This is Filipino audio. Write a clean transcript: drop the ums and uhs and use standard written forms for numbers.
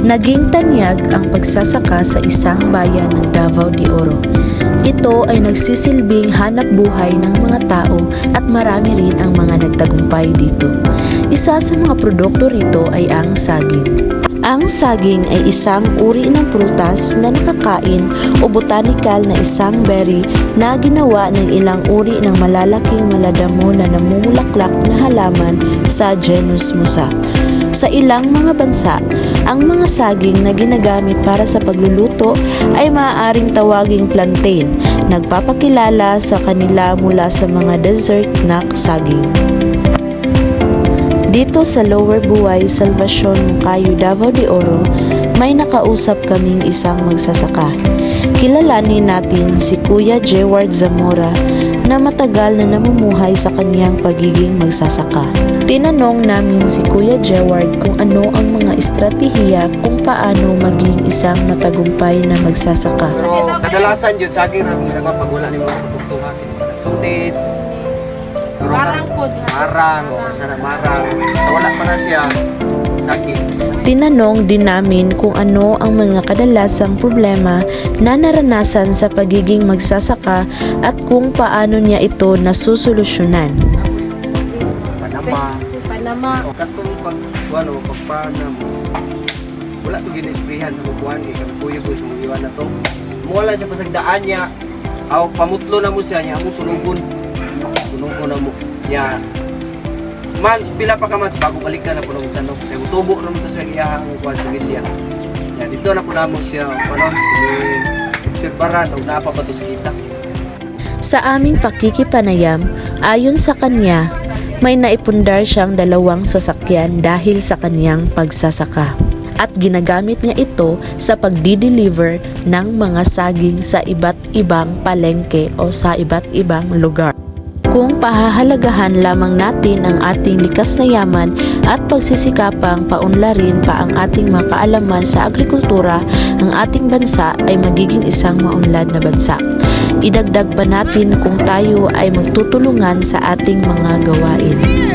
Naging tanyag ang pagsasaka sa isang bayan ng Davao de Oro. Ito ay nagsisilbing hanap buhay ng mga tao at marami rin ang mga nagtagumpay dito. Isa sa mga produkto rito ay ang saging. Ang saging ay isang uri ng prutas na nakakain o botanical na isang berry na ginawa ng ilang uri ng malalaking maladamo na namumulaklak na halaman sa genus Musa. Sa ilang mga bansa, ang mga saging na ginagamit para sa pagluluto ay maaaring tawaging plantain, nagpapakilala sa kanila mula sa mga dessert na saging. Dito sa Lower Buay, Salvacion, Moncayo, Davao de Oro, may nakausap kaming isang magsasaka. Kilalanin natin si Kuya Jeward Zamora na matagal na namumuhay sa kaniyang pagiging magsasaka. Tinanong namin si Kuya Jeward kung ano ang mga estratehiya kung paano maging isang matagumpay na magsasaka. Pero kadalasan yun sa akin ang ginagawa pag wala ni mga produktuhan. Sunis, Marang po. marang, o masarap marang. So wala pa na siya sa akin. Tinanong din namin kung ano ang mga kadalasang problema na naranasan sa pagiging magsasaka at kung paano niya ito nasusolusyonan. Panama. O katong pagpanam. Wala to ginisprihan sa bubuan kay kami kuya ko sumuliwan na to. Mula siya pasagdaan niya. Aw pamutlo na mo siya niya mo sulubon. Sulubon na mo. Ya. Mans pila pa ka mans bago balikan na puno tanong. Kay utubo na mo to sa iyahang kuan sa milya. Ya dito na puno mo siya obserbaran og naa pa ba to sa kita. Sa aming pakikipanayam, ayon sa kanya, may naipundar siyang 2 sasakyan dahil sa kanyang pagsasaka. At ginagamit niya ito sa pagdi-deliver ng mga saging sa iba't ibang palengke o sa iba't ibang lugar. Kung pahahalagahan lamang natin ang ating likas na yaman at pagsisikapang paunlarin pa ang ating mga kaalaman sa agrikultura, ang ating bansa ay magiging isang maunlad na bansa. Idagdag pa natin kung tayo ay magtutulungan sa ating mga gawain.